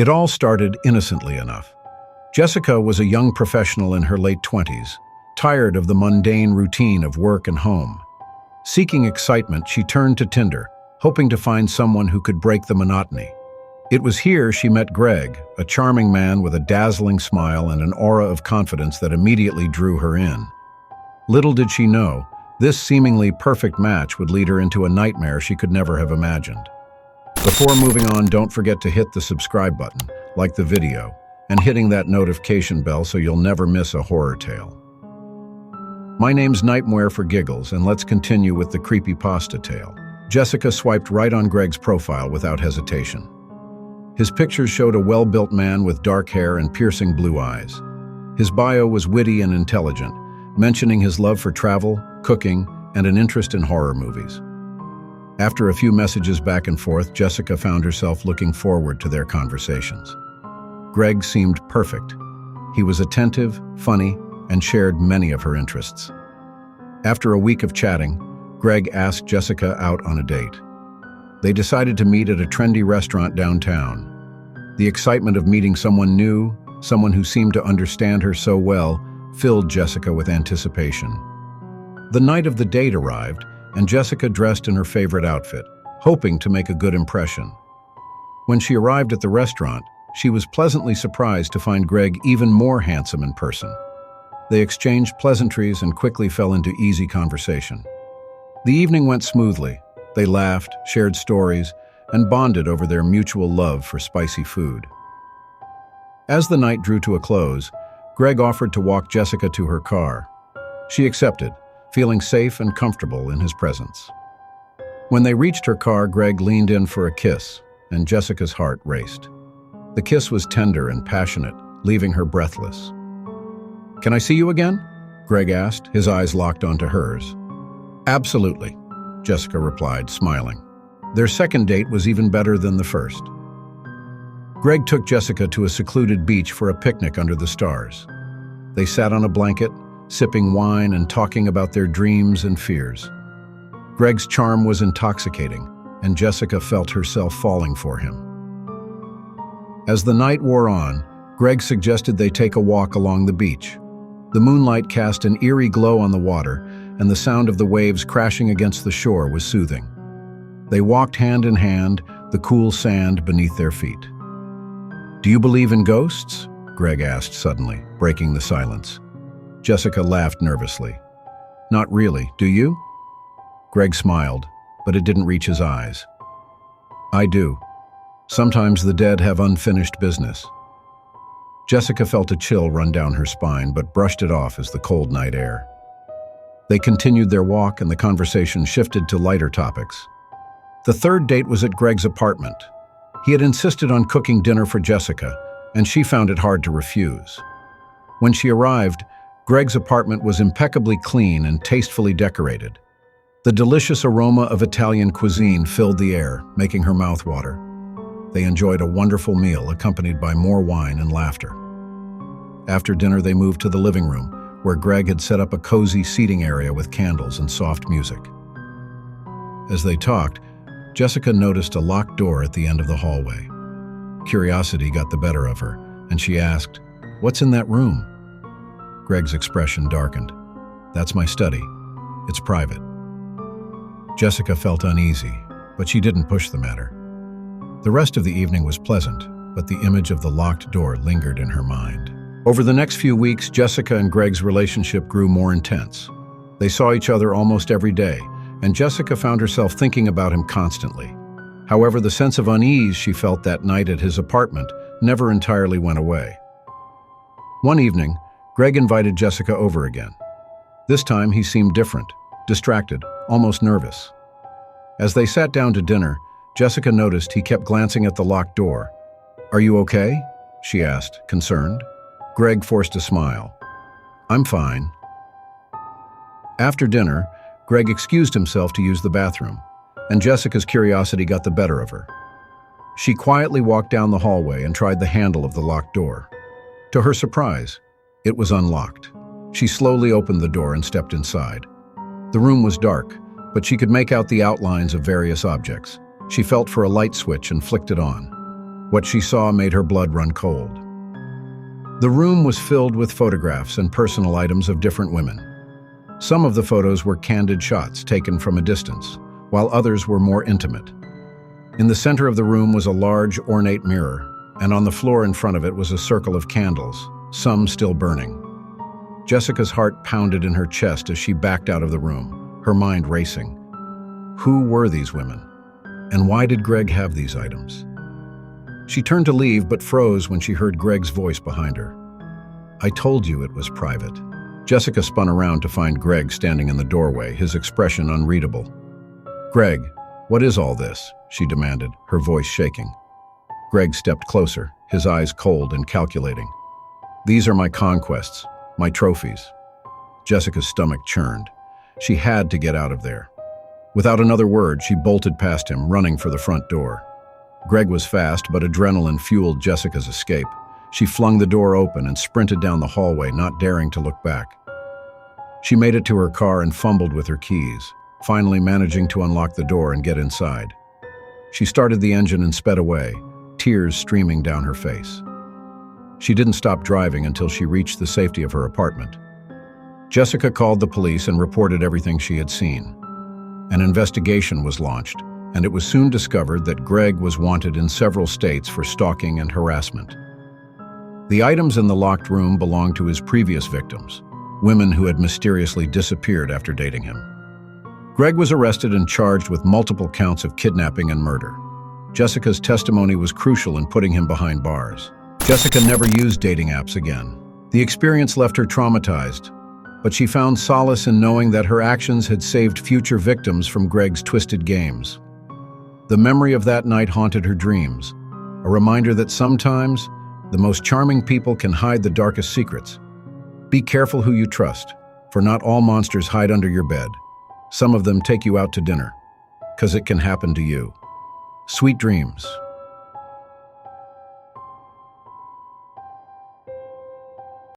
It all started innocently enough. Jessica was a young professional in her late 20s, tired of the mundane routine of work and home. Seeking excitement, she turned to Tinder, hoping to find someone who could break the monotony. It was here she met Greg, a charming man with a dazzling smile and an aura of confidence that immediately drew her in. Little did she know, this seemingly perfect match would lead her into a nightmare she could never have imagined. Before moving on, don't forget to hit the subscribe button, like the video, and hitting that notification bell so you'll never miss a horror tale. My name's Nightmare for Giggles, and let's continue with the CreepyPasta tale. Jessica swiped right on Greg's profile without hesitation. His pictures showed a well-built man with dark hair and piercing blue eyes. His bio was witty and intelligent, mentioning his love for travel, cooking, and an interest in horror movies. After a few messages back and forth, Jessica found herself looking forward to their conversations. Greg seemed perfect. He was attentive, funny, and shared many of her interests. After a week of chatting, Greg asked Jessica out on a date. They decided to meet at a trendy restaurant downtown. The excitement of meeting someone new, someone who seemed to understand her so well, filled Jessica with anticipation. The night of the date arrived, and Jessica dressed in her favorite outfit, hoping to make a good impression. When she arrived at the restaurant, she was pleasantly surprised to find Greg even more handsome in person. They exchanged pleasantries and quickly fell into easy conversation. The evening went smoothly. They laughed, shared stories, and bonded over their mutual love for spicy food. As the night drew to a close, Greg offered to walk Jessica to her car. She accepted, feeling safe and comfortable in his presence. When they reached her car, Greg leaned in for a kiss, and Jessica's heart raced. The kiss was tender and passionate, leaving her breathless. "Can I see you again?" Greg asked, his eyes locked onto hers. "Absolutely," Jessica replied, smiling. Their second date was even better than the first. Greg took Jessica to a secluded beach for a picnic under the stars. They sat on a blanket, sipping wine and talking about their dreams and fears. Greg's charm was intoxicating, and Jessica felt herself falling for him. As the night wore on, Greg suggested they take a walk along the beach. The moonlight cast an eerie glow on the water, and the sound of the waves crashing against the shore was soothing. They walked hand in hand, the cool sand beneath their feet. "Do you believe in ghosts?" Greg asked suddenly, breaking the silence. Jessica laughed nervously. "Not really, do you?" Greg smiled, but it didn't reach his eyes. "I do. Sometimes the dead have unfinished business." Jessica felt a chill run down her spine, but brushed it off as the cold night air. They continued their walk, and the conversation shifted to lighter topics. The third date was at Greg's apartment. He had insisted on cooking dinner for Jessica, and she found it hard to refuse. When she arrived, Greg's apartment was impeccably clean and tastefully decorated. The delicious aroma of Italian cuisine filled the air, making her mouth water. They enjoyed a wonderful meal, accompanied by more wine and laughter. After dinner, they moved to the living room, where Greg had set up a cozy seating area with candles and soft music. As they talked, Jessica noticed a locked door at the end of the hallway. Curiosity got the better of her, and she asked, "What's in that room?" Greg's expression darkened. "That's my study. It's private." Jessica felt uneasy, but she didn't push the matter. The rest of the evening was pleasant, but the image of the locked door lingered in her mind. Over the next few weeks, Jessica and Greg's relationship grew more intense. They saw each other almost every day, and Jessica found herself thinking about him constantly. However, the sense of unease she felt that night at his apartment never entirely went away. One evening, Greg invited Jessica over again. This time, he seemed different, distracted, almost nervous. As they sat down to dinner, Jessica noticed he kept glancing at the locked door. "Are you okay?" she asked, concerned. Greg forced a smile. "I'm fine." After dinner, Greg excused himself to use the bathroom, and Jessica's curiosity got the better of her. She quietly walked down the hallway and tried the handle of the locked door. To her surprise, it was unlocked. She slowly opened the door and stepped inside. The room was dark, but she could make out the outlines of various objects. She felt for a light switch and flicked it on. What she saw made her blood run cold. The room was filled with photographs and personal items of different women. Some of the photos were candid shots taken from a distance, while others were more intimate. In the center of the room was a large, ornate mirror, and on the floor in front of it was a circle of candles, some still burning. Jessica's heart pounded in her chest as she backed out of the room, her mind racing. Who were these women? And why did Greg have these items? She turned to leave but froze when she heard Greg's voice behind her. "I told you it was private." Jessica spun around to find Greg standing in the doorway, his expression unreadable. "Greg, what is all this?" she demanded, her voice shaking. Greg stepped closer, his eyes cold and calculating. "These are my conquests, my trophies." Jessica's stomach churned. She had to get out of there. Without another word, she bolted past him, running for the front door. Greg was fast, but adrenaline fueled Jessica's escape. She flung the door open and sprinted down the hallway, not daring to look back. She made it to her car and fumbled with her keys, finally managing to unlock the door and get inside. She started the engine and sped away, tears streaming down her face. She didn't stop driving until she reached the safety of her apartment. Jessica called the police and reported everything she had seen. An investigation was launched, and it was soon discovered that Greg was wanted in several states for stalking and harassment. The items in the locked room belonged to his previous victims, women who had mysteriously disappeared after dating him. Greg was arrested and charged with multiple counts of kidnapping and murder. Jessica's testimony was crucial in putting him behind bars. Jessica never used dating apps again. The experience left her traumatized, but she found solace in knowing that her actions had saved future victims from Greg's twisted games. The memory of that night haunted her dreams, a reminder that sometimes the most charming people can hide the darkest secrets. Be careful who you trust, for not all monsters hide under your bed. Some of them take you out to dinner, 'cause it can happen to you. Sweet dreams.